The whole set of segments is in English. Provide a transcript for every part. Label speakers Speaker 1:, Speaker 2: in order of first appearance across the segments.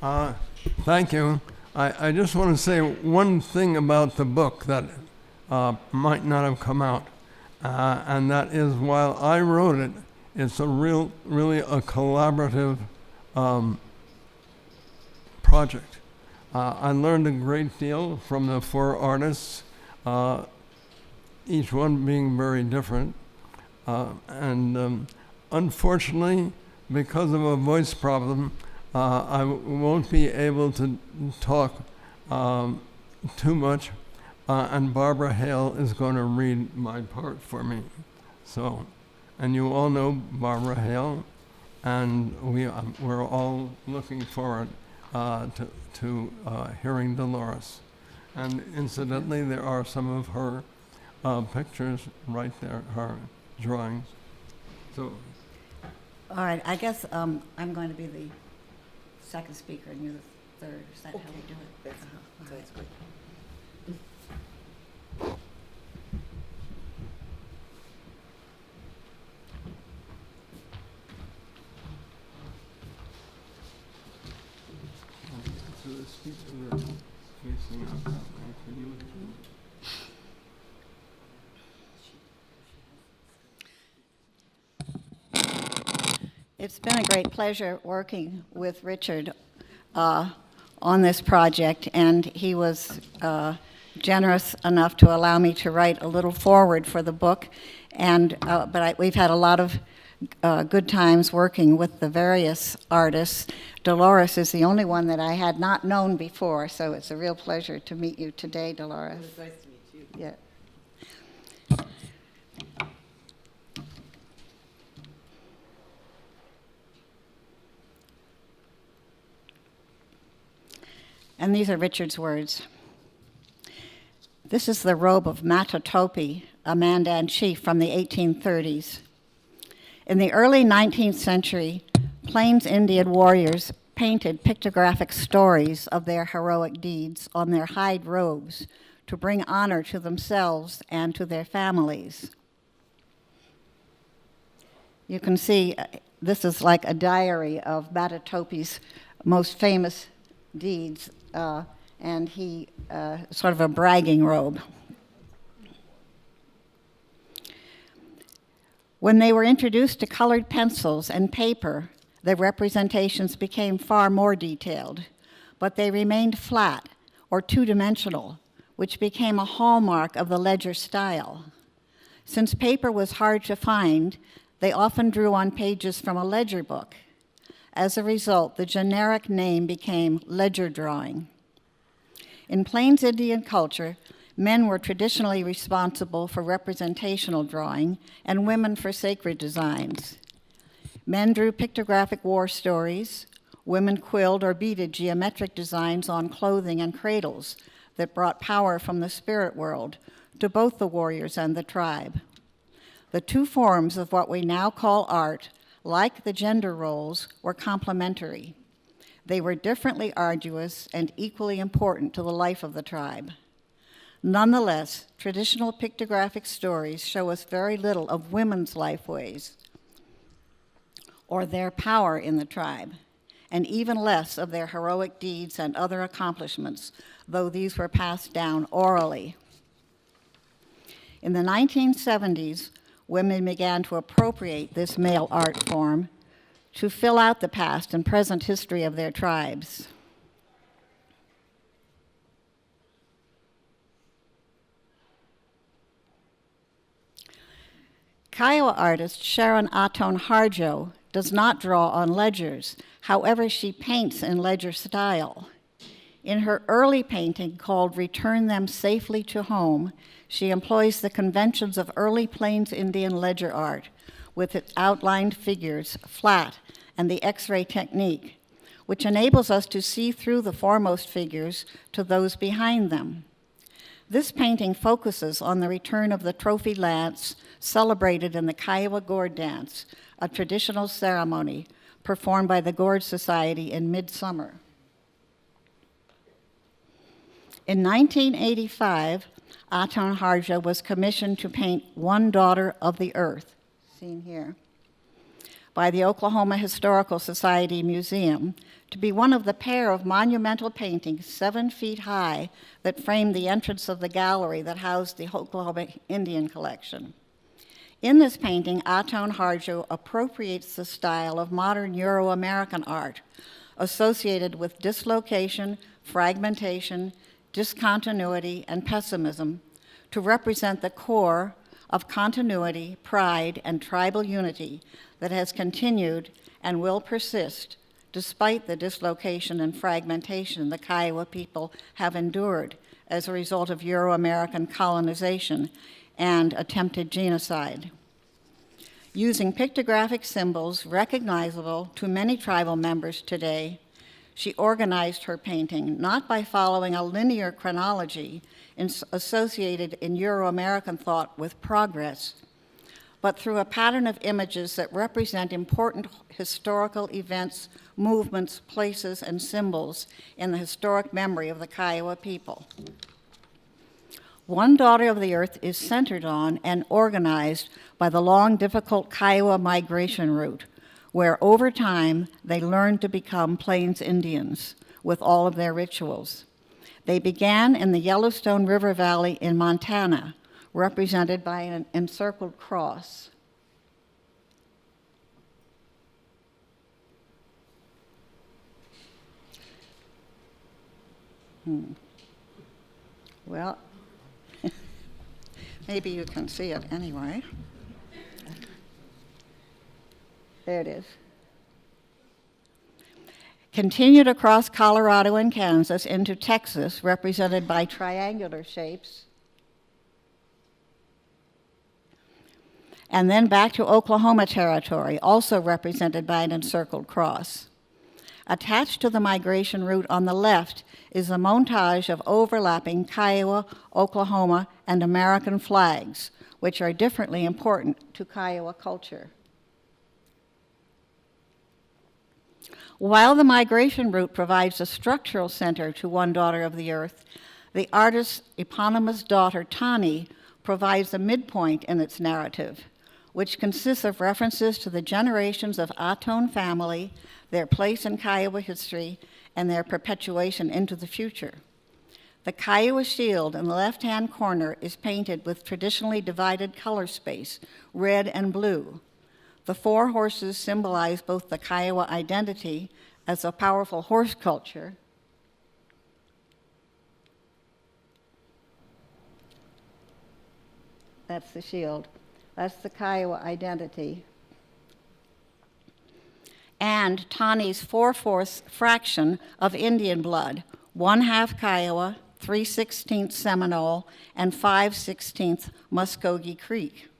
Speaker 1: Thank you. I just want to say one thing about the book that might not have come out, and that is while I wrote it, it's really a collaborative project. I learned a great deal from the four artists, each one being very different. And unfortunately, because of a voice problem, I won't be able to talk too much, and Barbara Hale is going to read my part for me. So, and you all know Barbara Hale, and we're all looking forward to hearing Dolores. And incidentally, there are some of her pictures right there, her drawings. So.
Speaker 2: All right, I guess I'm going to be the second speaker and you're the third. Is that how we do it?
Speaker 3: That's good.
Speaker 1: So the speaker are facing out that way. Can you?
Speaker 2: It's been a great pleasure working with Richard on this project, and he was generous enough to allow me to write a little foreword for the book. And we've had a lot of good times working with the various artists. Dolores is the only one that I had not known before, so it's a real pleasure to meet you today, Dolores.
Speaker 3: It's nice to meet you.
Speaker 2: Yeah. And these are Richard's words. This is the robe of Matatopi, a Mandan chief from the 1830s. In the early 19th century, Plains Indian warriors painted pictographic stories of their heroic deeds on their hide robes to bring honor to themselves and to their families. You can see this is like a diary of Matatopi's most famous deeds, and he sort of a bragging robe. When they were introduced to colored pencils and paper, their representations became far more detailed, but they remained flat or two-dimensional, which became a hallmark of the ledger style. Since paper was hard to find, they often drew on pages from a ledger book. As a result, the generic name became ledger drawing. In Plains Indian culture, men were traditionally responsible for representational drawing and women for sacred designs. Men drew pictographic war stories. Women quilled or beaded geometric designs on clothing and cradles that brought power from the spirit world to both the warriors and the tribe. The two forms of what we now call art, like the gender roles, were complementary. They were differently arduous and equally important to the life of the tribe. Nonetheless, traditional pictographic stories show us very little of women's lifeways or their power in the tribe, and even less of their heroic deeds and other accomplishments, though these were passed down orally. In the 1970s, women began to appropriate this male art form to fill out the past and present history of their tribes. Kiowa artist Sharon Aton Harjo does not draw on ledgers. However, she paints in ledger style. In her early painting called Return Them Safely to Home, she employs the conventions of early Plains Indian ledger art with its outlined figures, flat, and the X-ray technique, which enables us to see through the foremost figures to those behind them. This painting focuses on the return of the trophy lance celebrated in the Kiowa Gourd Dance, a traditional ceremony performed by the Gourd Society in midsummer. In 1985, Aton Harjo was commissioned to paint One Daughter of the Earth, seen here, by the Oklahoma Historical Society Museum to be one of the pair of monumental paintings 7 feet high that framed the entrance of the gallery that housed the Oklahoma Indian collection. In this painting, Aton Harjo appropriates the style of modern Euro-American art associated with dislocation, fragmentation, discontinuity, and pessimism to represent the core of continuity, pride, and tribal unity that has continued and will persist despite the dislocation and fragmentation the Kiowa people have endured as a result of Euro-American colonization and attempted genocide. Using pictographic symbols recognizable to many tribal members today, she organized her painting not by following a linear chronology associated in Euro-American thought with progress, but through a pattern of images that represent important historical events, movements, places, and symbols in the historic memory of the Kiowa people. One Daughter of the Earth is centered on and organized by the long, difficult Kiowa migration route, where over time they learned to become Plains Indians with all of their rituals. They began in the Yellowstone River Valley in Montana, represented by an encircled cross. Well, maybe you can see it anyway. There it is. Continued across Colorado and Kansas into Texas, represented by triangular shapes. And then back to Oklahoma Territory, also represented by an encircled cross. Attached to the migration route on the left is a montage of overlapping Kiowa, Oklahoma, and American flags, which are differently important to Kiowa culture. While the migration route provides a structural center to One Daughter of the Earth, the artist's eponymous daughter, Tani, provides a midpoint in its narrative, which consists of references to the generations of Aton family, their place in Kiowa history, and their perpetuation into the future. The Kiowa shield in the left-hand corner is painted with traditionally divided color space, red and blue. The 4 horses symbolize both the Kiowa identity as a powerful horse culture that's the shield. That's the Kiowa identity. And Tani's 4/4 fraction of Indian blood, 1/2 Kiowa, 3/16 Seminole, and 5/16 Muskogee Creek.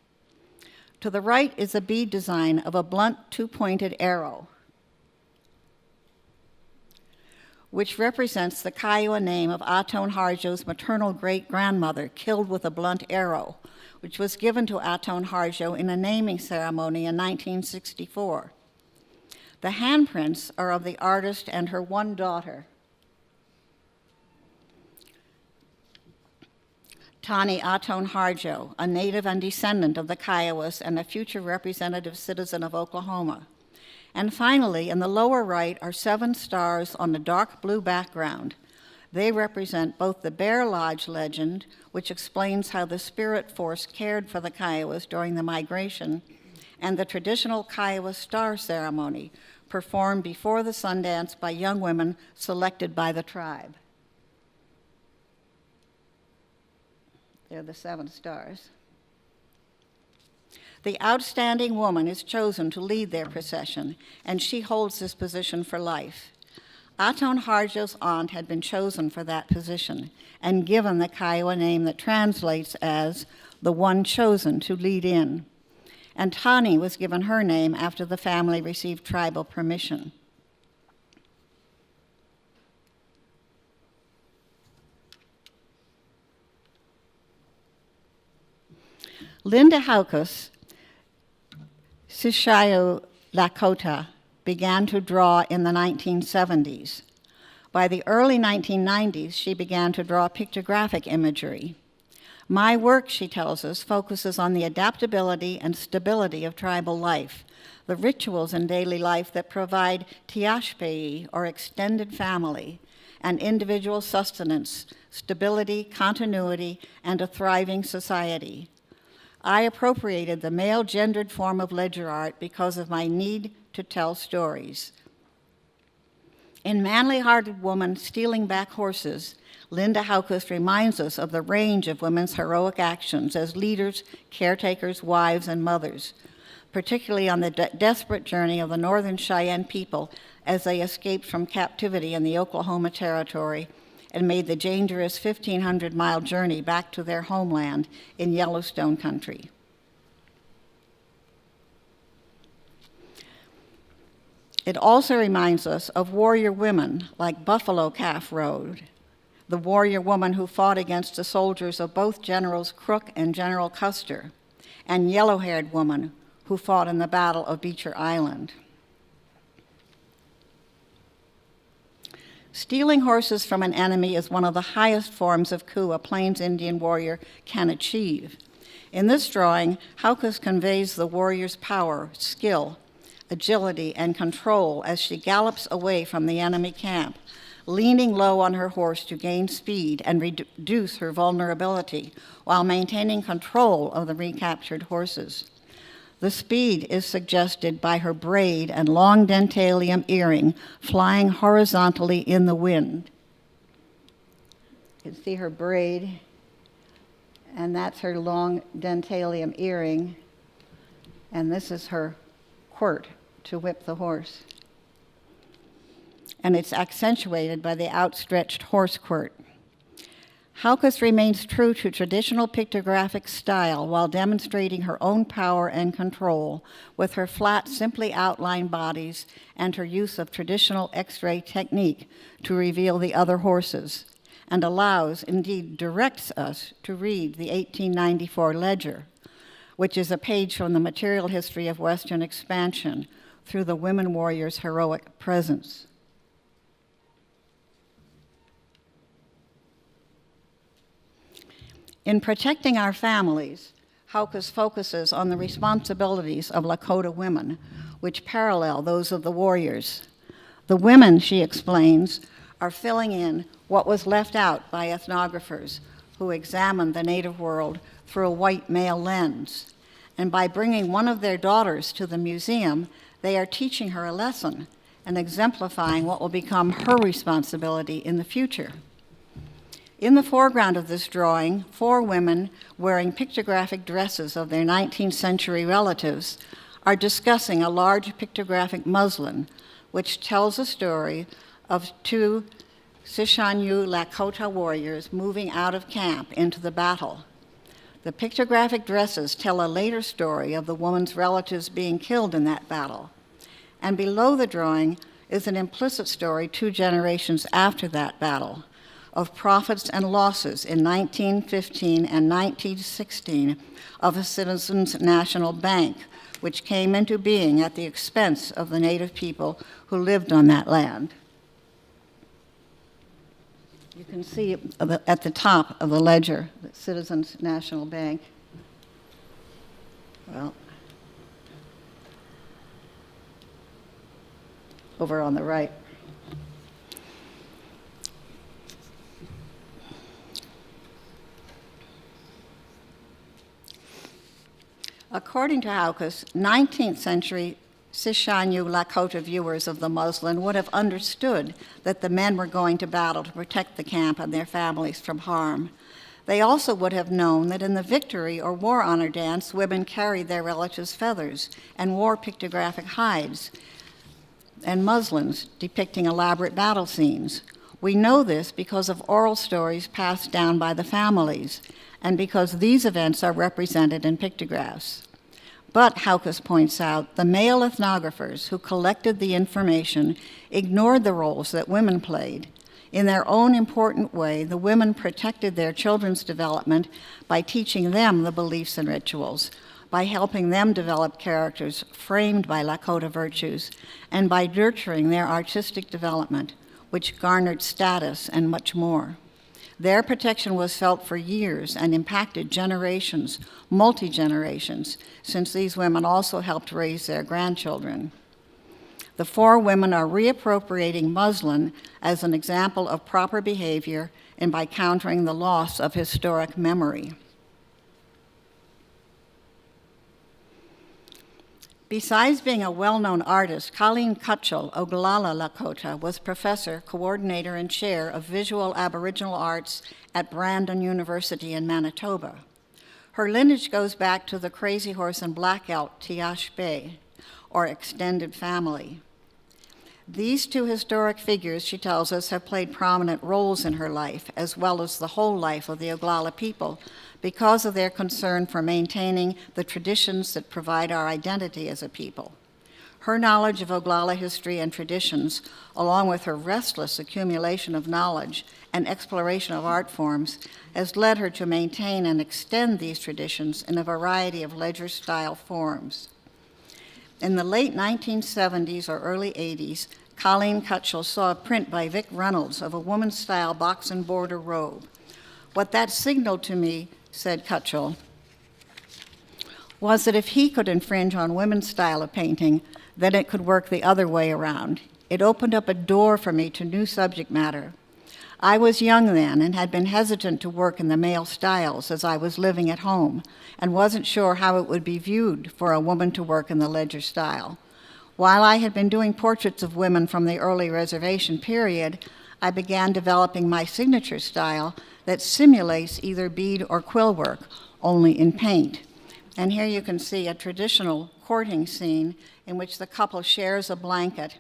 Speaker 2: To the right is a bead design of a blunt 2-pointed arrow, which represents the Kiowa name of Aton Harjo's maternal great-grandmother killed with a blunt arrow, which was given to Aton Harjo in a naming ceremony in 1964. The handprints are of the artist and her one daughter, Tani Aton Harjo, a native and descendant of the Kiowas and a future representative citizen of Oklahoma. And finally, in the lower right are 7 stars on a dark blue background. They represent both the Bear Lodge legend, which explains how the spirit force cared for the Kiowas during the migration, and the traditional Kiowa star ceremony performed before the Sundance by young women selected by the tribe. They're the 7 stars. The outstanding woman is chosen to lead their procession, and she holds this position for life. Aton Harjo's aunt had been chosen for that position and given the Kiowa name that translates as the one chosen to lead in. And Tani was given her name after the family received tribal permission. Linda Hocus, Sishayo Lakota, began to draw in the 1970s. By the early 1990s, she began to draw pictographic imagery. My work, she tells us, focuses on the adaptability and stability of tribal life, the rituals in daily life that provide tiashpei, or extended family, and individual sustenance, stability, continuity, and a thriving society. I appropriated the male-gendered form of ledger art because of my need to tell stories. In Manly-Hearted Woman Stealing Back Horses, Linda Hocus reminds us of the range of women's heroic actions as leaders, caretakers, wives, and mothers, particularly on the desperate journey of the Northern Cheyenne people as they escaped from captivity in the Oklahoma Territory and made the dangerous 1,500-mile journey back to their homeland in Yellowstone country. It also reminds us of warrior women like Buffalo Calf Road, the warrior woman who fought against the soldiers of both Generals Crook and General Custer, and yellow-haired woman who fought in the Battle of Beecher Island. Stealing horses from an enemy is one of the highest forms of coup a Plains Indian warrior can achieve. In this drawing, Hocus conveys the warrior's power, skill, agility, and control as she gallops away from the enemy camp, leaning low on her horse to gain speed and reduce her vulnerability while maintaining control of the recaptured horses. The speed is suggested by her braid and long dentalium earring flying horizontally in the wind. You can see her braid, and that's her long dentalium earring, and this is her quirt to whip the horse. And it's accentuated by the outstretched horse quirt. Hocus remains true to traditional pictographic style while demonstrating her own power and control with her flat, simply outlined bodies and her use of traditional X-ray technique to reveal the other horses, and allows, indeed directs us to read the 1894 ledger, which is a page from the material history of Western expansion through the women warriors' heroic presence. In protecting our families, Hocus focuses on the responsibilities of Lakota women, which parallel those of the warriors. The women, she explains, are filling in what was left out by ethnographers who examined the Native world through a white male lens. And by bringing one of their daughters to the museum, they are teaching her a lesson and exemplifying what will become her responsibility in the future. In the foreground of this drawing, 4 women wearing pictographic dresses of their 19th century relatives are discussing a large pictographic muslin, which tells a story of 2 Sishanyu Lakota warriors moving out of camp into the battle. The pictographic dresses tell a later story of the woman's relatives being killed in that battle. And below the drawing is an implicit story 2 generations after that battle, of profits and losses in 1915 and 1916 of a Citizens National Bank, which came into being at the expense of the Native people who lived on that land. You can see at the top of the ledger, the Citizens National Bank. Well, over on the right. According to Hocus, 19th century Sishanyu Lakota viewers of the muslin would have understood that the men were going to battle to protect the camp and their families from harm. They also would have known that in the victory or war honor dance, women carried their relatives' feathers and wore pictographic hides and muslins depicting elaborate battle scenes. We know this because of oral stories passed down by the families, and because these events are represented in pictographs. But, Hocus points out, the male ethnographers who collected the information ignored the roles that women played. In their own important way, the women protected their children's development by teaching them the beliefs and rituals, by helping them develop characters framed by Lakota virtues, and by nurturing their artistic development, which garnered status and much more. Their protection was felt for years and impacted generations, multi-generations, since these women also helped raise their grandchildren. The 4 women are reappropriating muslin as an example of proper behavior and by countering the loss of historic memory. Besides being a well-known artist, Colleen Cutchell Oglala Lakota was professor, coordinator, and chair of visual Aboriginal arts at Brandon University in Manitoba. Her lineage goes back to the Crazy Horse and Black Elk Tiash Bay, or extended family. These 2 historic figures, she tells us, have played prominent roles in her life, as well as the whole life of the Oglala people, because of their concern for maintaining the traditions that provide our identity as a people. Her knowledge of Oglala history and traditions, along with her restless accumulation of knowledge and exploration of art forms, has led her to maintain and extend these traditions in a variety of ledger-style forms. In the late 1970s or early 80s, Colleen Cutchell saw a print by Vic Reynolds of a woman's-style box and border robe. What that signaled to me, said Cutchell, was that if he could infringe on women's style of painting, then it could work the other way around. It opened up a door for me to new subject matter. I was young then and had been hesitant to work in the male styles as I was living at home and wasn't sure how it would be viewed for a woman to work in the ledger style. While I had been doing portraits of women from the early reservation period, I began developing my signature style that simulates either bead or quill work, only in paint. And here you can see a traditional courting scene in which the couple shares a blanket,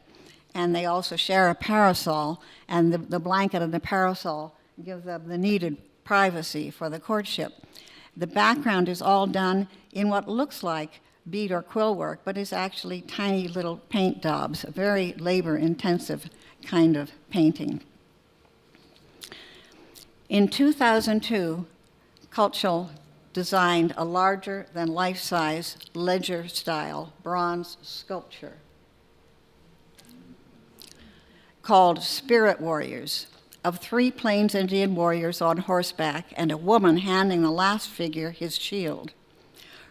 Speaker 2: and they also share a parasol, and the blanket and the parasol give them the needed privacy for the courtship. The background is all done in what looks like bead or quill work, but is actually tiny little paint daubs, a very labor-intensive kind of painting. In 2002, Cutchell designed a larger-than-life-size ledger-style bronze sculpture called Spirit Warriors, of 3 Plains Indian warriors on horseback and a woman handing the last figure his shield.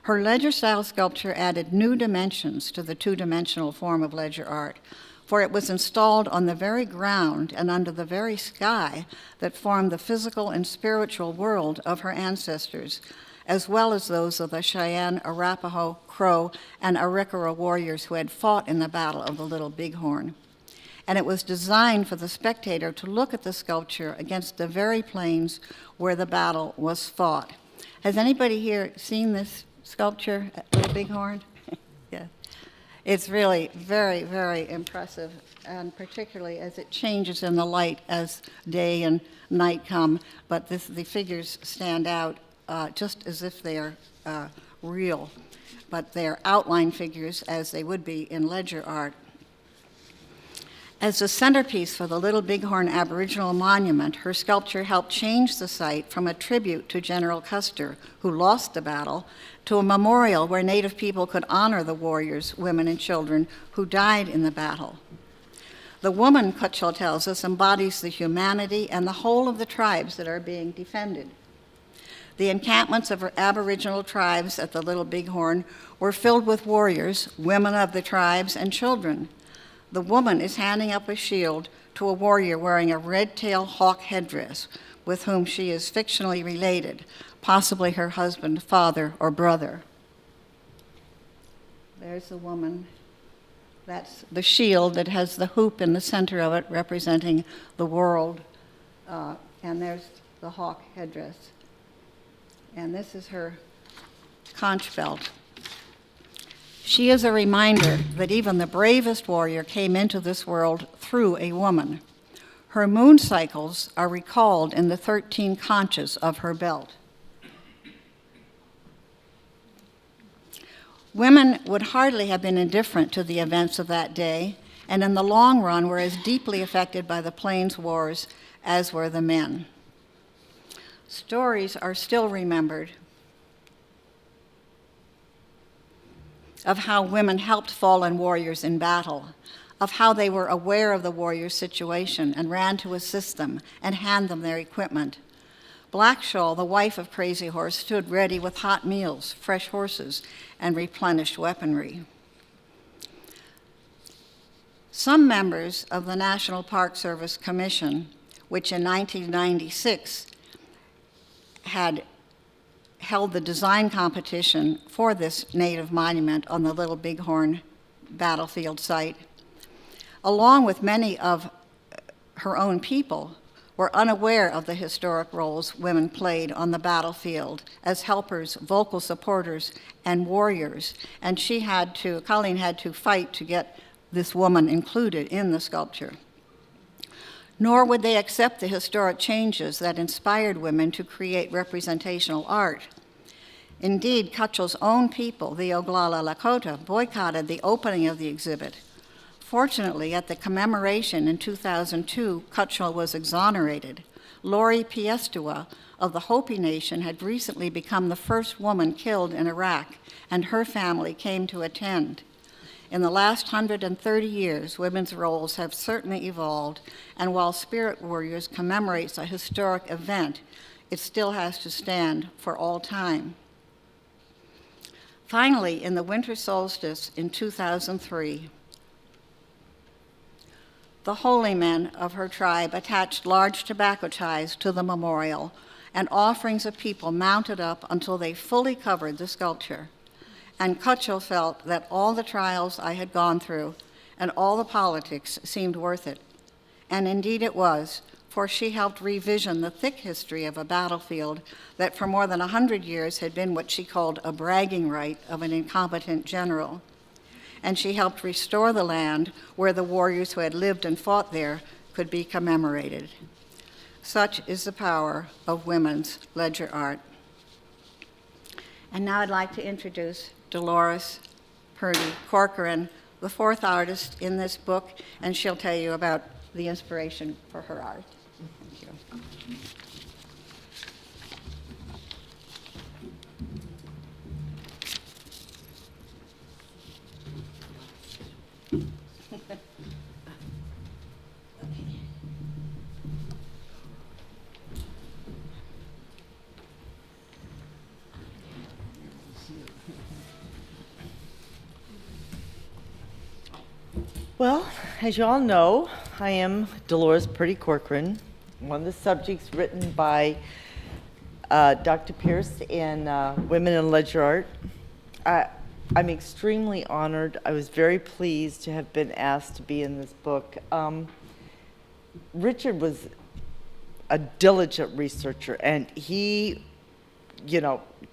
Speaker 2: Her ledger-style sculpture added new dimensions to the 2-dimensional form of ledger art, for it was installed on the very ground and under the very sky that formed the physical and spiritual world of her ancestors, as well as those of the Cheyenne, Arapaho, Crow, and Arikara warriors who had fought in the Battle of the Little Bighorn. And it was designed for the spectator to look at the sculpture against the very plains where the battle was fought. Has anybody here seen this sculpture at Little Bighorn? Yeah. It's really very, very impressive, and particularly as it changes in the light as day and night come, but the figures stand out just as if they are real, but they're outline figures as they would be in ledger art. As the centerpiece for the Little Bighorn Aboriginal Monument, her sculpture helped change the site from a tribute to General Custer, who lost the battle, to a memorial where Native people could honor the warriors, women, and children who died in the battle. The woman, Cutchell tells us, embodies the humanity and the whole of the tribes that are being defended. The encampments of Aboriginal tribes at the Little Bighorn were filled with warriors, women of the tribes, and children. The woman is handing up a shield to a warrior wearing a red-tailed hawk headdress with whom she is fictionally related, possibly her husband, father, or brother. There's the woman. That's the shield that has the hoop in the center of it representing the world. And there's the hawk headdress. And this is her conch belt. She is a reminder that even the bravest warrior came into this world through a woman. Her moon cycles are recalled in the 13 conches of her belt. Women would hardly have been indifferent to the events of that day, and in the long run were as deeply affected by the Plains Wars as were the men. Stories are still remembered of how women helped fallen warriors in battle, of how they were aware of the warrior's situation and ran to assist them and hand them their equipment, Black Shawl, the wife of Crazy Horse, stood ready with hot meals, fresh horses, and replenished weaponry. Some members of the National Park Service Commission, which in 1996 had held the design competition for this native monument on the Little Bighorn battlefield site, along with many of her own people, were unaware of the historic roles women played on the battlefield as helpers, vocal supporters, and warriors. And Colleen had to fight to get this woman included in the sculpture. Nor would they accept the historic changes that inspired women to create representational art. Indeed, Cutchell's own people, the Oglala Lakota, boycotted the opening of the exhibit. Fortunately, at the commemoration in 2002, Cutchell was exonerated. Lori Piestua of the Hopi Nation had recently become the first woman killed in Iraq, and her family came to attend. In the last 130 years, women's roles have certainly evolved, and while Spirit Warriors commemorates a historic event, it still has to stand for all time. Finally, in the winter solstice in 2003, the holy men of her tribe attached large tobacco ties to the memorial, and offerings of people mounted up until they fully covered the sculpture. And Cutchell felt that all the trials I had gone through and all the politics seemed worth it. And indeed it was, for she helped revision the thick history of a battlefield that for more than 100 years had been what she called a bragging right of an incompetent general. And she helped restore the land where the warriors who had lived and fought there could be commemorated. Such is the power of women's ledger art. And now I'd like to introduce Dolores Purdy Corcoran, the fourth artist in this book, and she'll tell you about the inspiration for her art. Thank you.
Speaker 3: Well, as you all know, I am Dolores Purdy Corcoran, one of the subjects written by Dr. Pierce in Women in Ledger Art. I'm extremely honored. I was very pleased to have been asked to be in this book. Richard was a diligent researcher, and he,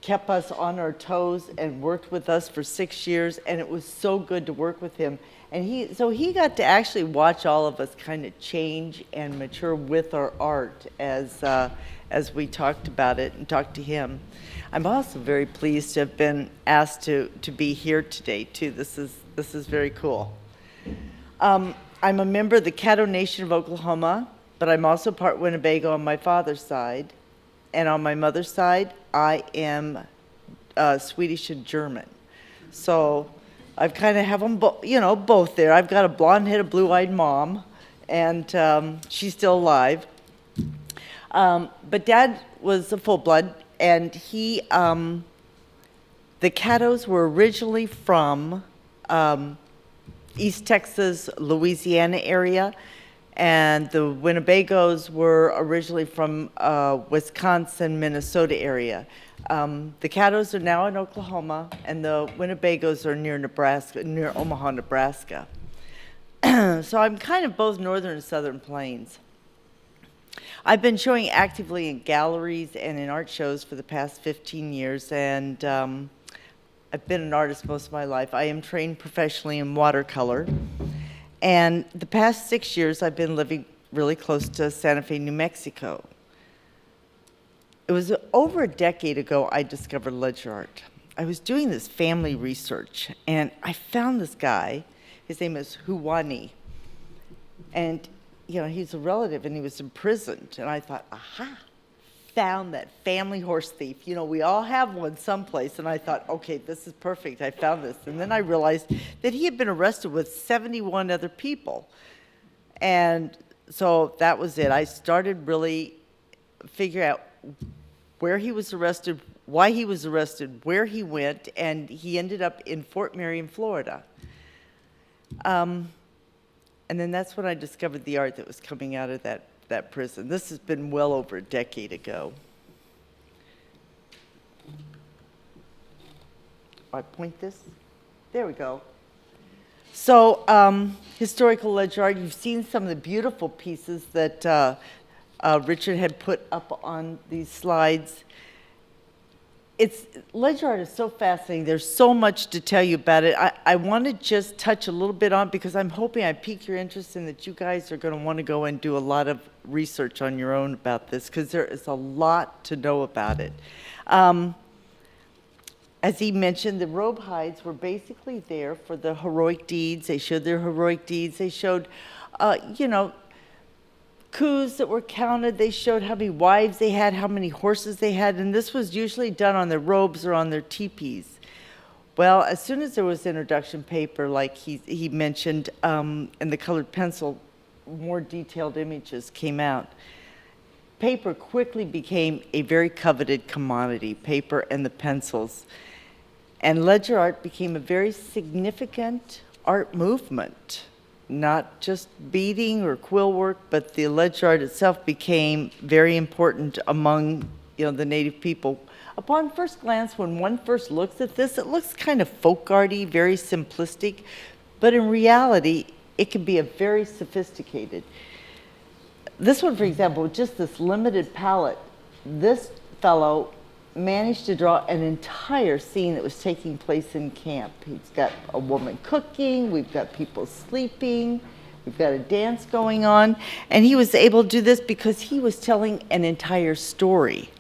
Speaker 3: kept us on our toes and worked with us for 6 years, and it was so good to work with him. And he got to actually watch all of us kind of change and mature with our art as we talked about it and talked to him. I'm also very pleased to have been asked to be here today too. This is very cool. I'm a member of the Caddo Nation of Oklahoma, but I'm also part Winnebago on my father's side, and on my mother's side, I am Swedish and German. So I've kind of have them, both there. I've got a blonde-headed, blue-eyed mom, and she's still alive. But Dad was a full-blood, and the Caddos were originally from East Texas, Louisiana area, and the Winnebagos were originally from Wisconsin, Minnesota area. The Caddos are now in Oklahoma, and the Winnebagos are near Nebraska, near Omaha, Nebraska. So I'm kind of both northern and southern plains. I've been showing actively in galleries and in art shows for the past 15 years, and I've been an artist most of my life. I am trained professionally in watercolor, and the past 6 years I've been living really close to Santa Fe, New Mexico. It was over a decade ago I discovered ledger art. I was doing this family research, and I found this guy. His name is Huwani, and he's a relative, and he was imprisoned. And I thought, aha, found that family horse thief. We all have one someplace, and I thought, okay, this is perfect. I found this. And then I realized that he had been arrested with 71 other people. And so that was it. I started really figuring out where he was arrested, why he was arrested, where he went, and he ended up in Fort Marion, Florida. And then that's when I discovered the art that was coming out of that prison. This has been well over a decade ago. I point this? There we go. So, historical ledger art, you've seen some of the beautiful pieces that Richard had put up on these slides. Ledger art is so fascinating. There's so much to tell you about it. I want to just touch a little bit on, because I'm hoping I pique your interest in that you guys are going to want to go and do a lot of research on your own about this, because there is a lot to know about it. As he mentioned, the robe hides were basically there for the heroic deeds. They showed their heroic deeds. They showed, coups that were counted. They showed how many wives they had, how many horses they had, and this was usually done on their robes or on their teepees. Well, as soon as there was introduction paper, like he mentioned, and the colored pencil, more detailed images came out. Paper quickly became a very coveted commodity, paper and the pencils. And ledger art became a very significant art movement. Not just beading or quill work, but the ledger art itself became very important among the native people. Upon first glance, when one first looks at this, it looks kind of folk arty, very simplistic, but in reality, it can be a very sophisticated. This one, for example, with just this limited palette, this fellow managed to draw an entire scene that was taking place in camp. He's got a woman cooking, we've got people sleeping, we've got a dance going on, and he was able to do this because he was telling an entire story.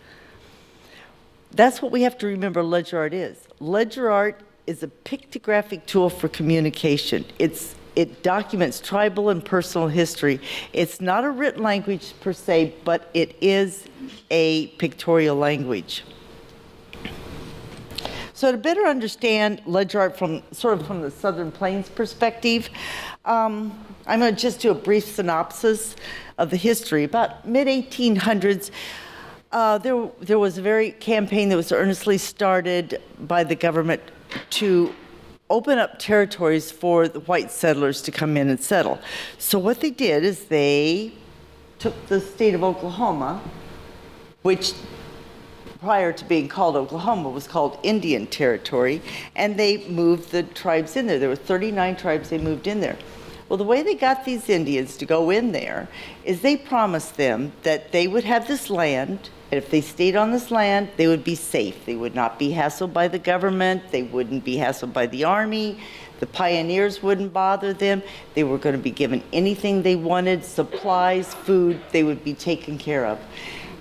Speaker 3: That's what we have to remember ledger art is. Ledger art is a pictographic tool for communication. It documents tribal and personal history. It's not a written language per se, but it is a pictorial language. So to better understand ledger art from the Southern Plains perspective, I'm going to just do a brief synopsis of the history. About mid-1800s, there was a very campaign that was earnestly started by the government to open up territories for the white settlers to come in and settle. So what they did is they took the state of Oklahoma, which prior to being called Oklahoma was called Indian Territory, and they moved the tribes in there. There were 39 tribes they moved in there. Well, the way they got these Indians to go in there is they promised them that they would have this land, and if they stayed on this land, they would be safe. They would not be hassled by the government. They wouldn't be hassled by the army. The pioneers wouldn't bother them. They were going to be given anything they wanted, supplies, food. They would be taken care of,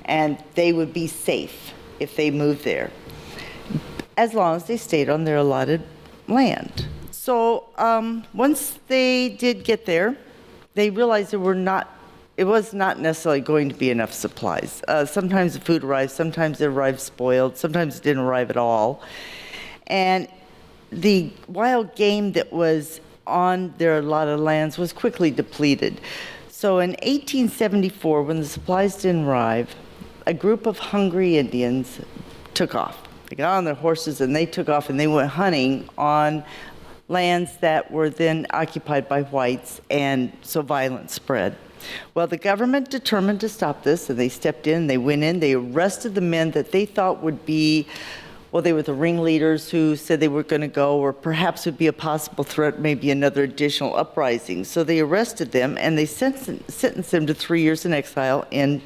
Speaker 3: and they would be safe if they moved there, as long as they stayed on their allotted land. So once they did get there, they realized it was not necessarily going to be enough supplies. Sometimes the food arrived, sometimes it arrived spoiled, sometimes it didn't arrive at all. And the wild game that was on their allotted lands was quickly depleted. So in 1874, when the supplies didn't arrive, a group of hungry Indians took off. They got on their horses and they took off and they went hunting on lands that were then occupied by whites, and so violence spread. Well, the government determined to stop this, and they stepped in, they went in, they arrested the men that they thought would be, well, they were the ringleaders who said they were going to go, or perhaps would be a possible threat, maybe another additional uprising. So they arrested them and they sentenced them to 3 years in exile in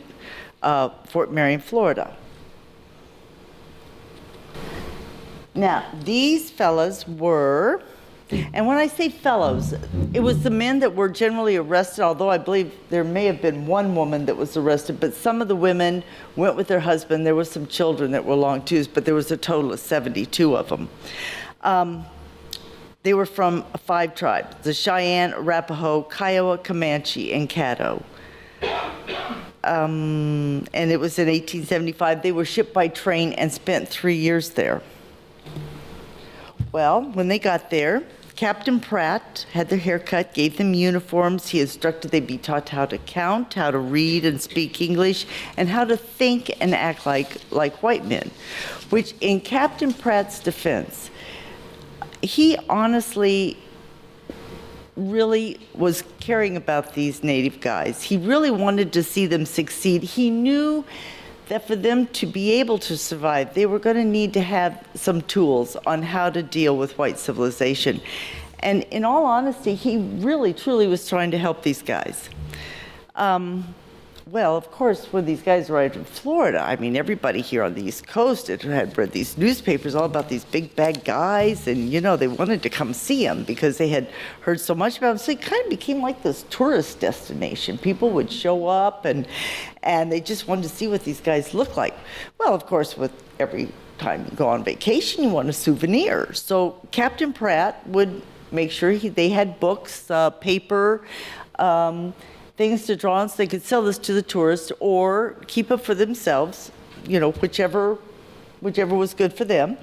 Speaker 3: Fort Marion, Florida. Now, these fellas were, and when I say fellows, it was the men that were generally arrested, although I believe there may have been one woman that was arrested, but some of the women went with their husband. There were some children that were along too, but there was a total of 72 of them. They were from 5 tribes: the Cheyenne, Arapaho, Kiowa, Comanche, and Caddo. And it was in 1875. They were shipped by train and spent 3 years there. Well, when they got there, Captain Pratt had their hair cut, gave them uniforms. He instructed they be taught how to count, how to read and speak English, and how to think and act like white men, which in Captain Pratt's defense, he honestly really was caring about these native guys. He really wanted to see them succeed. He knew that for them to be able to survive, they were going to need to have some tools on how to deal with white civilization. And in all honesty, he really, truly was trying to help these guys. Well, of course, when these guys arrived in Florida, I mean, everybody here on the East Coast had read these newspapers all about these big bad guys, and, you know, they wanted to come see them because they had heard so much about them. So it kind of became like this tourist destination. People would show up, and they just wanted to see what these guys look like. Well, of course, with every time you go on vacation, you want a souvenir. So Captain Pratt would make sure they had books, paper, things to draw on so they could sell this to the tourists or keep it for themselves, you know, whichever was good for them.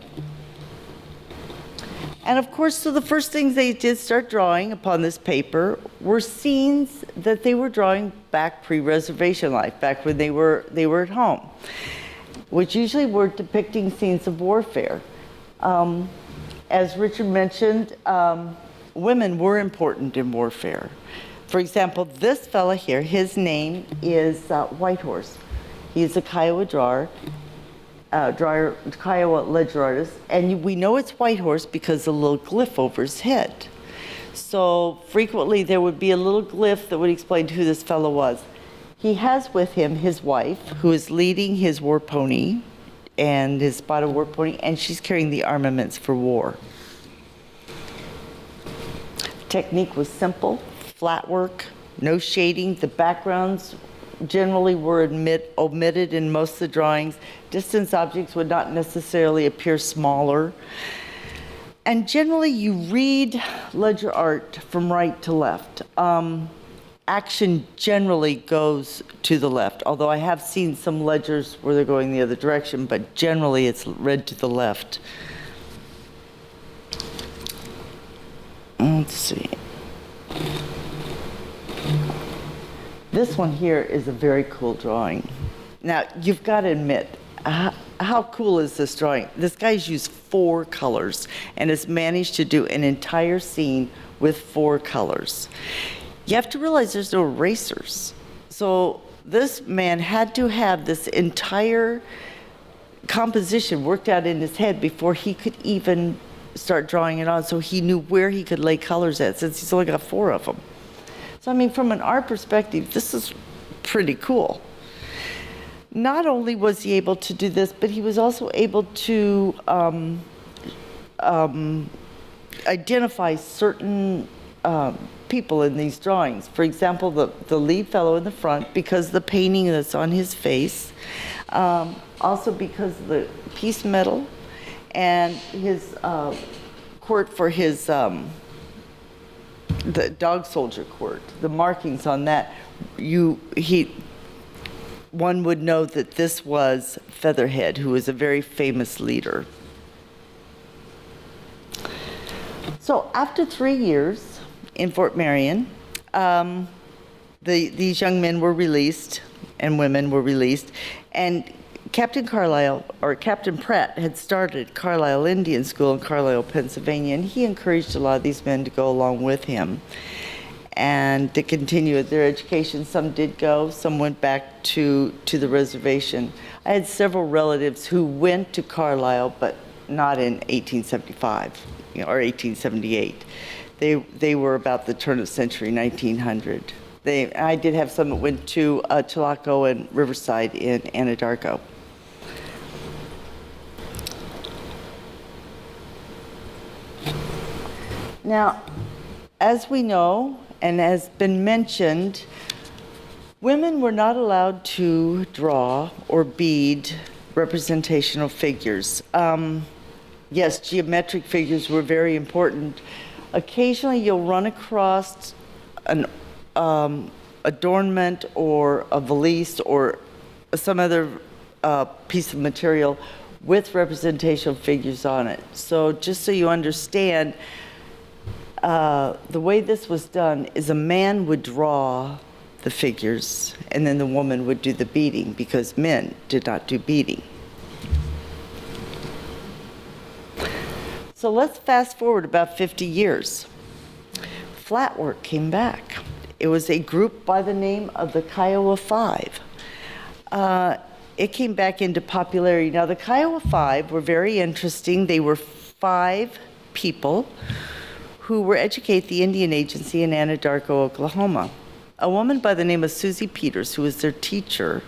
Speaker 3: And of course, so the first things they did start drawing upon this paper were scenes that they were drawing back pre-reservation life, back when they were at home, which usually were depicting scenes of warfare. As Richard mentioned, women were important in warfare. For example, this fella here, his name is Whitehorse. He's a Kiowa Kiowa ledger artist, and we know it's Whitehorse because of the little glyph over his head. So frequently there would be a little glyph that would explain who this fellow was. He has with him his wife, who is leading his war pony, and his spotted war pony, and she's carrying the armaments for war. Technique was simple. Flat work, no shading. The backgrounds generally were omitted in most of the drawings. Distance objects would not necessarily appear smaller. And generally you read ledger art from right to left. Action generally goes to the left, although I have seen some ledgers where they're going the other direction, but generally it's read to the left. Let's see. This one here is a very cool drawing. Now, you've got to admit, how cool is this drawing? This guy's used 4 colors and has managed to do an entire scene with 4 colors. You have to realize there's no erasers. So this man had to have this entire composition worked out in his head before he could even start drawing it on, so he knew where he could lay colors at, since he's only got 4 of them. So, I mean, from an art perspective, this is pretty cool. Not only was he able to do this, but he was also able to identify certain people in these drawings. For example, the lead fellow in the front, because the painting that's on his face, also because of the piece metal and his quirt for his the dog soldier quirt, the markings on that, one would know that this was Featherhead, who was a very famous leader. So after 3 years in Fort Marion, these young men were released and women were released, and Captain Pratt had started Carlisle Indian School in Carlisle, Pennsylvania, and he encouraged a lot of these men to go along with him and to continue their education. Some did go, some went back to the reservation. I had several relatives who went to Carlisle, but not in 1875, or 1878. They were about the turn of century, 1900. I did have some that went to Chilocco and Riverside in Anadarko. Now, as we know, and has been mentioned, women were not allowed to draw or bead representational figures. Yes, geometric figures were very important. Occasionally you'll run across an adornment or a valise or some other piece of material with representational figures on it. So just so you understand, the way this was done is a man would draw the figures, and then the woman would do the beading, because men did not do beading. So let's fast forward about 50 years. Flat work came back. It was a group by the name of the Kiowa Five. It came back into popularity. Now, the Kiowa Five were very interesting. They were 5 people who were educated at the Indian Agency in Anadarko, Oklahoma. A woman by the name of Susie Peters, who was their teacher,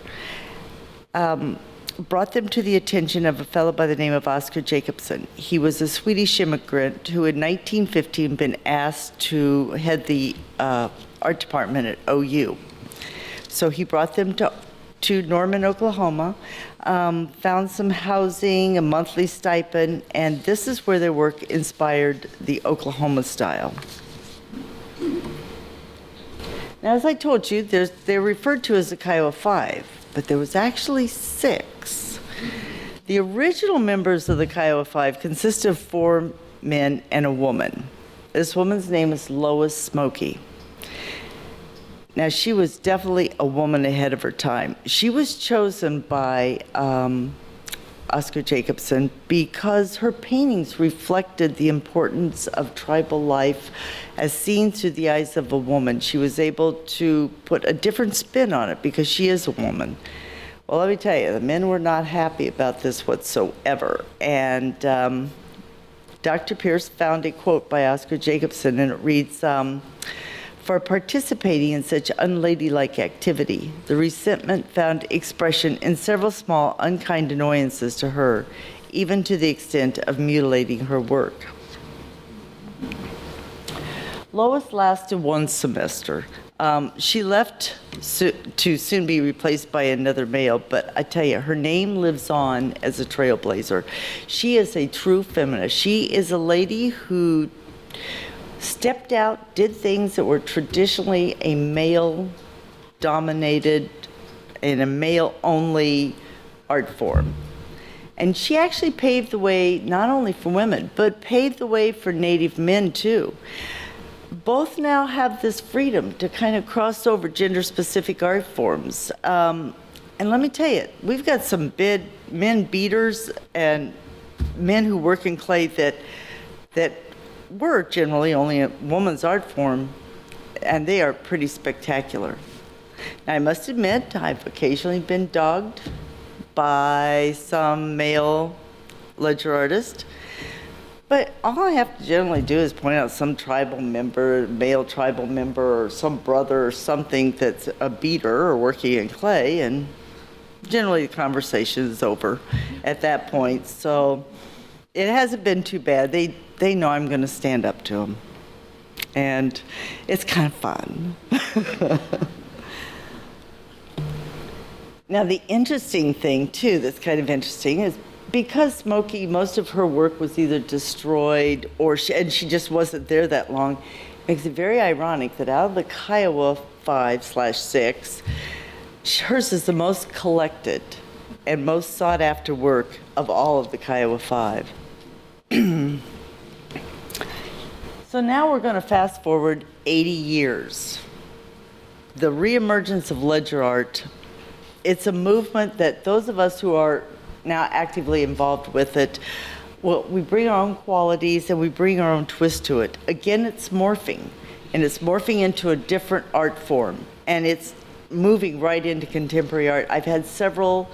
Speaker 3: brought them to the attention of a fellow by the name of Oscar Jacobson. He was a Swedish immigrant who in 1915 had been asked to head the art department at OU. So he brought them to Norman, Oklahoma, found some housing, a monthly stipend, and this is where their work inspired the Oklahoma style. Now, as I told you, they're referred to as the Kiowa Five, but there was actually 6. The original members of the Kiowa Five consist of 4 men and a woman. This woman's name is Lois Smokey. Now, she was definitely a woman ahead of her time. She was chosen by Oscar Jacobson because her paintings reflected the importance of tribal life as seen through the eyes of a woman. She was able to put a different spin on it because she is a woman. Well, let me tell you, the men were not happy about this whatsoever. And Dr. Pierce found a quote by Oscar Jacobson, and it reads, "For participating in such unladylike activity, the resentment found expression in several small, unkind annoyances to her, even to the extent of mutilating her work." Lois lasted 1 semester. She left to soon be replaced by another male, but I tell you, her name lives on as a trailblazer. She is a true feminist. She is a lady who stepped out, did things that were traditionally a male-dominated and a male-only art form. And she actually paved the way not only for women, but paved the way for Native men too. Both now have this freedom to kind of cross over gender-specific art forms. And let me tell you, we've got some big men beaters and men who work in clay that were generally only a woman's art form, and they are pretty spectacular. Now, I must admit, I've occasionally been dogged by some male ledger artist, but all I have to generally do is point out some tribal member, male tribal member, or some brother or something that's a beater or working in clay, and generally the conversation is over at that point. So it hasn't been too bad. They know I'm going to stand up to them, and it's kind of fun. Now, the interesting thing, too, that's kind of interesting is because Smokey, most of her work was either destroyed and she just wasn't there that long, it makes it very ironic that out of the Kiowa 5/6, hers is the most collected and most sought after work of all of the Kiowa 5. So now we're going to fast forward 80 years. The reemergence of ledger art, it's a movement that those of us who are now actively involved with it, well, we bring our own qualities and we bring our own twist to it. Again, it's morphing, and it's morphing into a different art form, and it's moving right into contemporary art. I've had several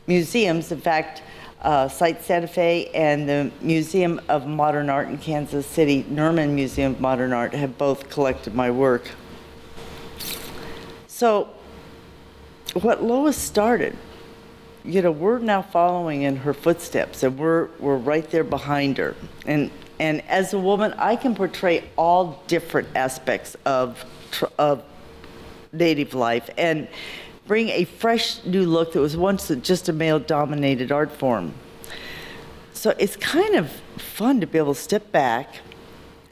Speaker 3: museums, in fact, Site Santa Fe and the Museum of Modern Art in Kansas City, Nerman Museum of Modern Art, have both collected my work. So what Lois started, we're now following in her footsteps, and we're right there behind her. And as a woman, I can portray all different aspects of Native life and bring a fresh new look that was once just a male-dominated art form. So it's kind of fun to be able to step back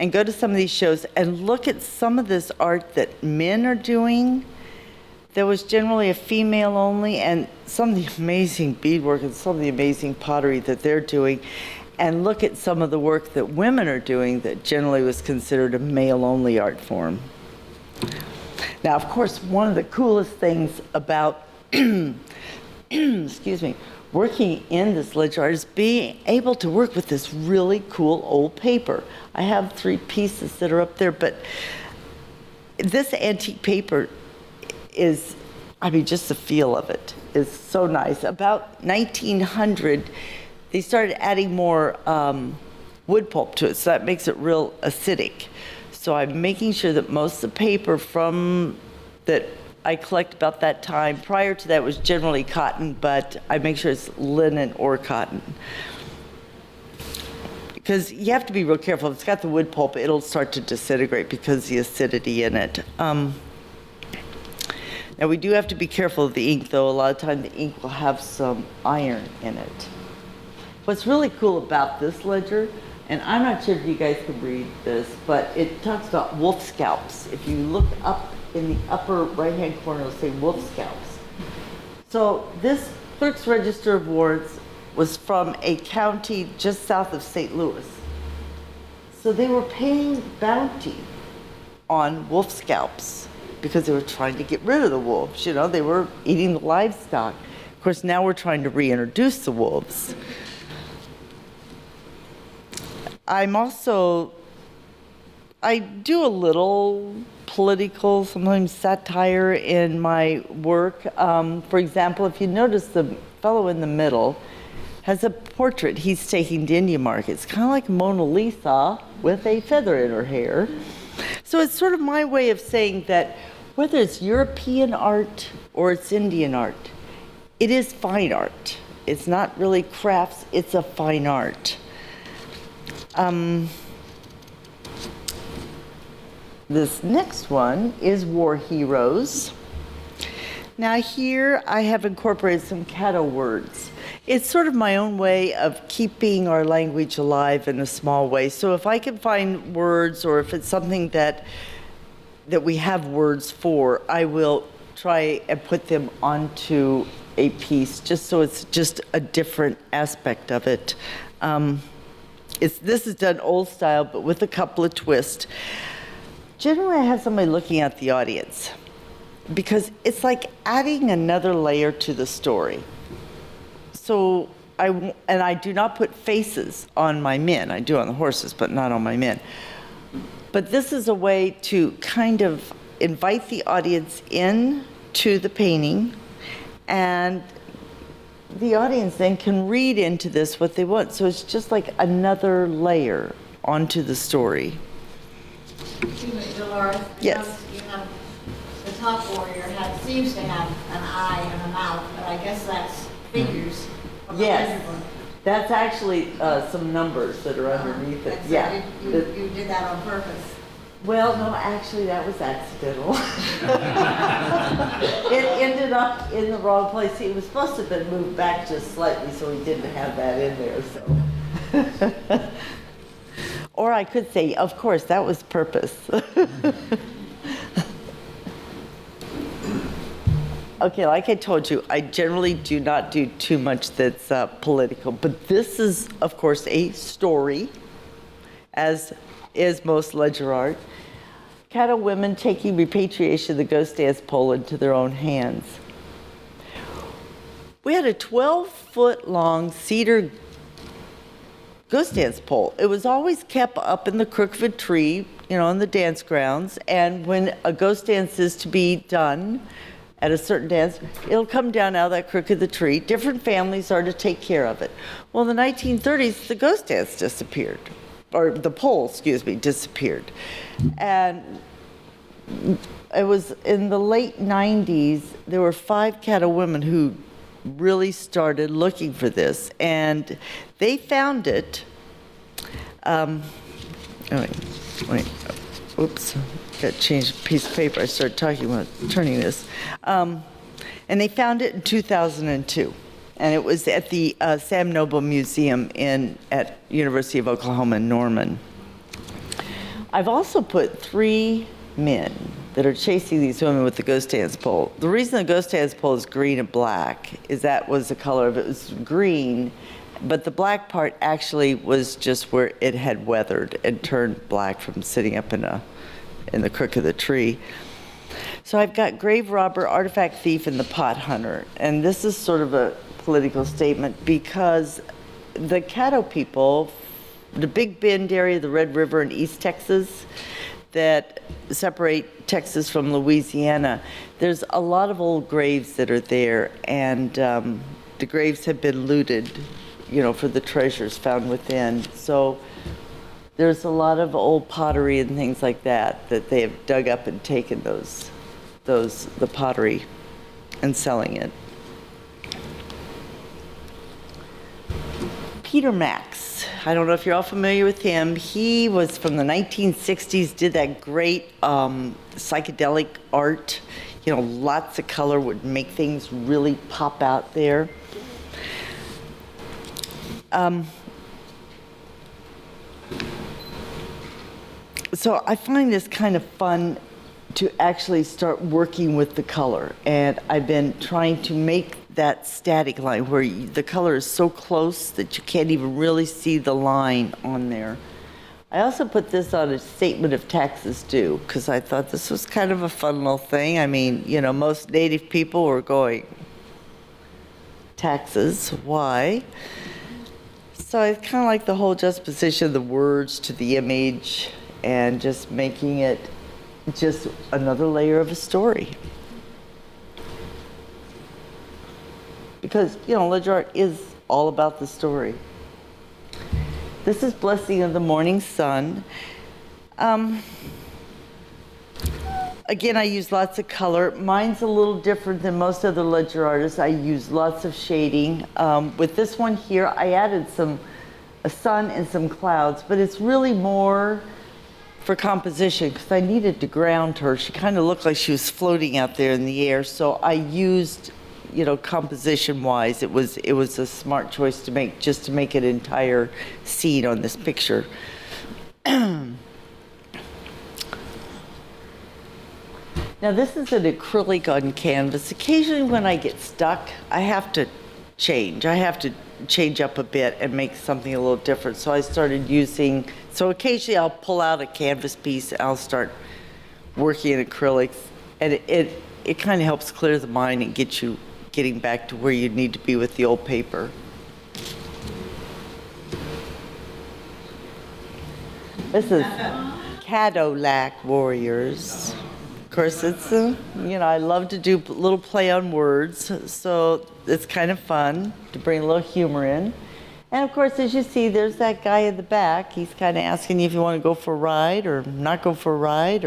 Speaker 3: and go to some of these shows and look at some of this art that men are doing that was generally a female only, and some of the amazing beadwork and some of the amazing pottery that they're doing. and look at some of the work that women are doing that generally was considered a male-only art form. Now, of course, one of the coolest things about excuse me, working in this ledger art is being able to work with this really cool old paper. I have 3 pieces that are up there, but this antique paper is, I mean, just the feel of it is so nice. About 1900, they started adding more wood pulp to it, so that makes it real acidic. So I'm making sure that most of the paper from that I collect about that time, prior to that was generally cotton, but I make sure it's linen or cotton. Because you have to be real careful. If it's got the wood pulp, it'll start to disintegrate because of the acidity in it. Now we do have to be careful of the ink, though. A lot of times the ink will have some iron in it. What's really cool about this ledger, and I'm not sure if you guys can read this, but it talks about wolf scalps. If you look up in the upper right-hand corner, it'll say wolf scalps. So this Clerk's Register of Warrants was from a county just south of St. Louis. So they were paying bounty on wolf scalps because they were trying to get rid of the wolves. You know, they were eating the livestock. Of course, now we're trying to reintroduce the wolves. I do a little political, sometimes satire in my work. For example, if you notice, the fellow in the middle has a portrait he's taking to India market. It's kind of like Mona Lisa with a feather in her hair. So it's sort of my way of saying that whether it's European art or it's Indian art, it is fine art. It's not really crafts, it's a fine art. This next one is War Heroes. Now here I have incorporated some Caddo words. It's sort of my own way of keeping our language alive in a small way. So if I can find words, or if it's something that we have words for, I will try and put them onto a piece, just so it's just a different aspect of it. This is done old style, but with a couple of twists. Generally, I have somebody looking at the audience because it's like adding another layer to the story. So I do not put faces on my men. I do on the horses, but not on my men. But this is a way to kind of invite the audience in to the painting, and the audience then can read into this what they want. So it's just like another layer onto the story.
Speaker 2: Excuse me, Dolores.
Speaker 3: Yes.
Speaker 2: You have, the top warrior seems to have an eye and a mouth, but I guess that's figures.
Speaker 3: Yes. That's actually some numbers that are underneath it. Yeah.
Speaker 2: You did that on purpose.
Speaker 3: Well, no, actually that was accidental. It ended up in the wrong place. It was supposed to have been moved back just slightly, so we didn't have that in there. So. Or I could say, of course, that was purpose. Okay, like I told you, I generally do not do too much that's political, but this is, of course, a story, as is most ledger art. Caddo women taking repatriation of the ghost dance pole into their own hands. We had a 12-foot-long cedar ghost dance pole. It was always kept up in the crook of a tree, you know, in the dance grounds, and when a ghost dance is to be done at a certain dance, it'll come down out of that crook of the tree. Different families are to take care of it. Well, in the 1930s, the ghost dance disappeared, or the pole, excuse me, disappeared. And it was in the late 90s, there were 5 Caddo women who really started looking for this, and they found it. Oops, got to change a piece of paper. I started talking about turning this. And they found it in 2002. And it was at the Sam Noble Museum at University of Oklahoma in Norman. I've also put 3 men that are chasing these women with the ghost dance pole. The reason the ghost dance pole is green and black is that was the color of it. It was green But the black part actually was just where it had weathered and turned black from sitting up in the crook of the tree. So I've got grave robber, artifact thief, and the pot hunter. And this is sort of a political statement because the Caddo people, the Big Bend area, the Red River in East Texas, that separate Texas from Louisiana, there's a lot of old graves that are there, and the graves have been looted, for the treasures found within. So there's a lot of old pottery and things like that they have dug up and taken the pottery and selling it. Peter Max. I don't know if you're all familiar with him. He was from the 1960s, did that great psychedelic art. Lots of color would make things really pop out there. So I find this kind of fun to actually start working with the color. And I've been trying to make that static line where the color is so close that you can't even really see the line on there. I also put this on a statement of taxes due because I thought this was kind of a fun little thing. I mean, most Native people were going, taxes, why? So it's kind of like the whole juxtaposition of the words to the image and just making it just another layer of a story. Because, ledger art is all about the story. This is Blessing of the Morning Sun. Again, I use lots of color. Mine's a little different than most other ledger artists. I use lots of shading. With this one here, I added a sun and some clouds, but it's really more for composition because I needed to ground her. She kind of looked like she was floating out there in the air, so I used, composition-wise, it was a smart choice to make, just to make an entire scene on this picture. Now this is an acrylic on canvas. Occasionally when I get stuck, I have to change. I have to change up a bit and make something a little different. So I started using, so occasionally I'll pull out a canvas piece and I'll start working in acrylics. And it kind of helps clear the mind and get you getting back to where you need to be with the old paper. This is Cadillac Warriors. Of course, it's, I love to do a little play on words, so it's kind of fun to bring a little humor in. And of course, as you see, there's that guy in the back. He's kind of asking you if you want to go for a ride or not go for a ride.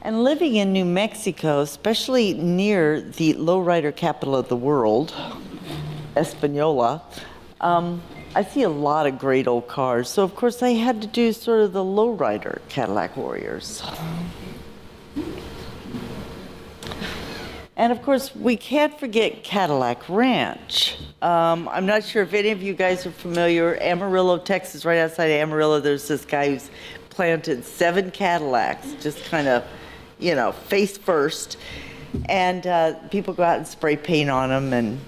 Speaker 3: And living in New Mexico, especially near the lowrider capital of the world, Espanola, I see a lot of great old cars. So of course I had to do sort of the lowrider Cadillac Warriors. And of course we can't forget Cadillac Ranch. I'm not sure if any of you guys are familiar. Amarillo, Texas, right outside of Amarillo, there's this guy who's planted 7 Cadillacs, just kind of, face first. And people go out and spray paint on them, and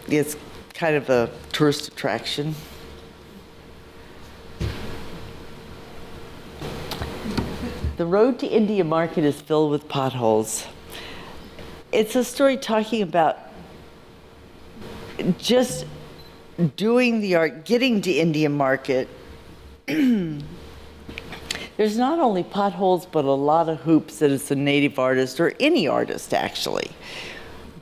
Speaker 3: it's kind of a tourist attraction. The road to India Market is filled with potholes. It's a story talking about just doing the art, getting to India Market. There's not only potholes, but a lot of hoops that it's a native artist, or any artist actually,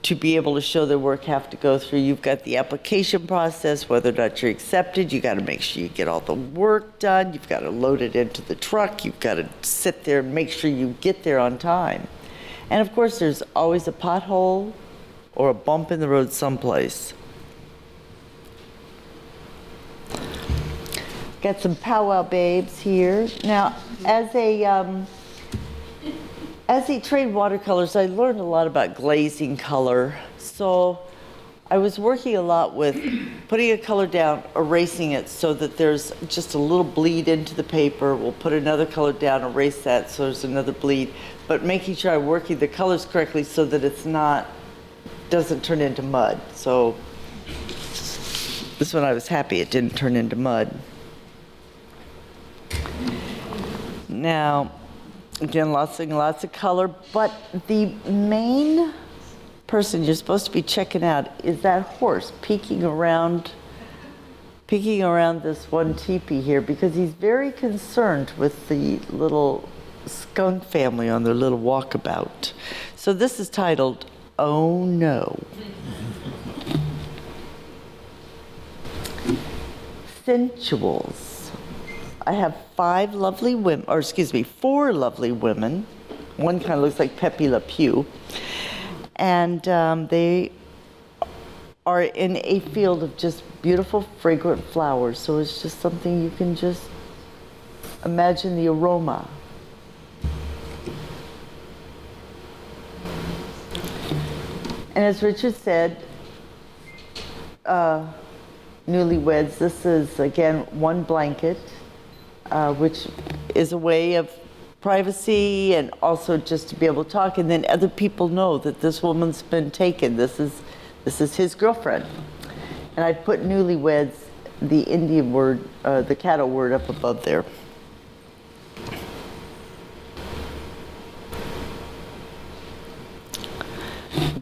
Speaker 3: to be able to show their work have to go through. You've got the application process, whether or not you're accepted. You got to make sure you get all the work done. You've got to load it into the truck. You've got to sit there and make sure you get there on time. And of course, there's always a pothole or a bump in the road someplace. Got some powwow babes here. Now, as a trained watercolorist, I learned a lot about glazing color. So I was working a lot with putting a color down, erasing it so that there's just a little bleed into the paper. We'll put another color down, erase that so there's another bleed. But making sure I'm working the colors correctly so that it's not doesn't turn into mud. So this one I was happy it didn't turn into mud. Now, again, lots of color, but the main person you're supposed to be checking out is that horse peeking around this one teepee here, because he's very concerned with the little skunk family on their little walkabout. So this is titled, "Oh No." Sensuals. I have four lovely women. One kind of looks like Pepe Le Pew. And they are in a field of just beautiful, fragrant flowers. So it's just something you can just imagine the aroma. And as Richard said, newlyweds, this is, again, one blanket, which is a way of privacy and also just to be able to talk, and then other people know that this woman's been taken. This is his girlfriend. And I put newlyweds, the Indian word, the Caddo word, up above there.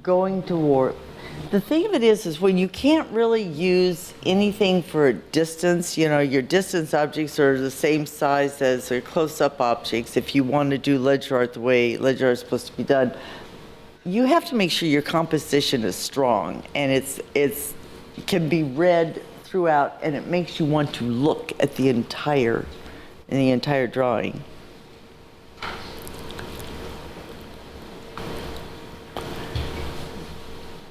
Speaker 3: Going to war. The thing of it is when you can't really use anything for a distance, you know, your distance objects are the same size as their close-up objects. If you want to do ledger art the way ledger art is supposed to be done, you have to make sure your composition is strong and it can be read throughout, and it makes you want to look at the entire drawing.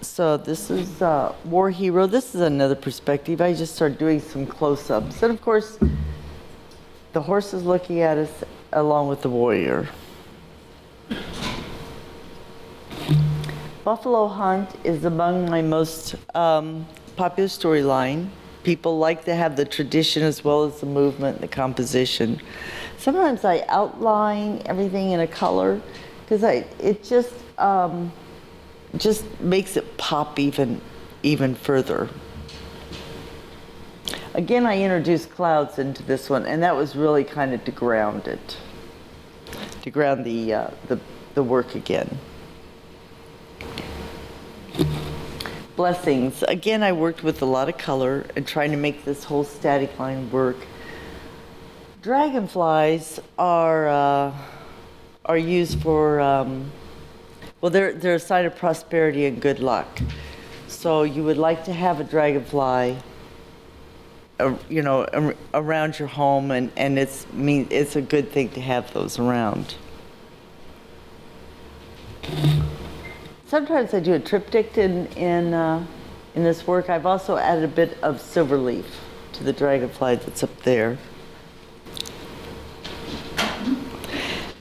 Speaker 3: So this is War Hero. This is another perspective. I just started doing some close-ups. And of course, the horse is looking at us along with the warrior. Buffalo Hunt is among my most popular storyline. People like to have the tradition as well as the movement and the composition. Sometimes I outline everything in a color because it just makes it pop even further. Again, I introduced clouds into this one, and that was really kind of to ground it, to ground the work again. Blessings. Again, I worked with a lot of color and trying to make this whole static line work. Dragonflies are used for well, they're a sign of prosperity and good luck. So you would like to have a dragonfly, you know, around your home, and it's a good thing to have those around. Sometimes I do a triptych in this work. I've also added a bit of silver leaf to the dragonfly that's up there.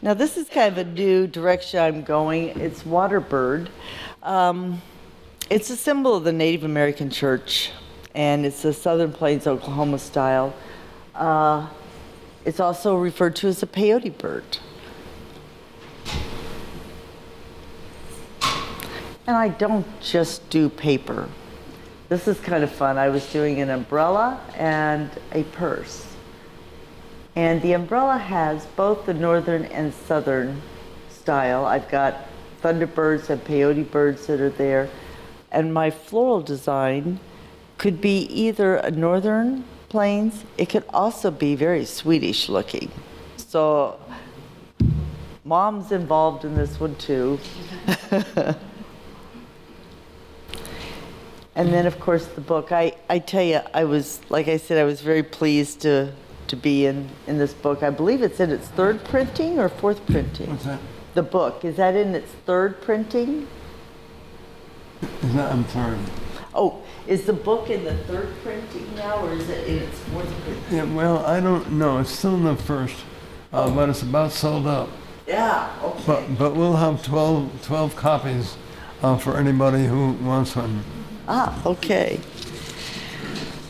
Speaker 3: Now this is kind of a new direction I'm going. It's Waterbird. It's a symbol of the Native American church, and it's a Southern Plains, Oklahoma style. It's also referred to as a peyote bird. And I don't just do paper. This is kind of fun. I was doing an umbrella and a purse. And the umbrella has both the northern and southern style. I've got thunderbirds and peyote birds that are there. And my floral design could be either a northern plains. It could also be very Swedish looking. So Mom's involved in this one too. And then of course the book. I tell you, like I said, I was very pleased to be in this book. I believe it's in its third printing or fourth printing.
Speaker 1: What's that?
Speaker 3: The book, is that in its third printing?
Speaker 1: I'm sorry.
Speaker 3: Oh, is the book in the third printing now, or is it in its fourth printing?
Speaker 1: Yeah, well, I don't know. It's still in the first, but it's about sold out.
Speaker 3: Yeah, okay.
Speaker 1: But we'll have 12 copies for anybody who wants one.
Speaker 3: Ah, okay.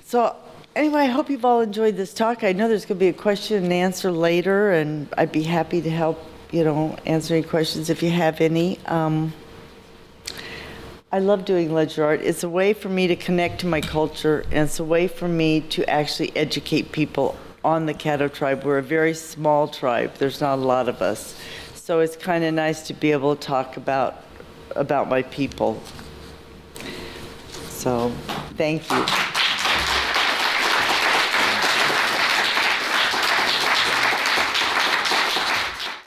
Speaker 3: So anyway, I hope you've all enjoyed this talk. I know there's going to be a question and answer later, and I'd be happy to help, answer any questions if you have any. I love doing ledger art. It's a way for me to connect to my culture, and it's a way for me to actually educate people on the Caddo tribe. We're a very small tribe. There's not a lot of us. So it's kind of nice to be able to talk about my people. So, thank you.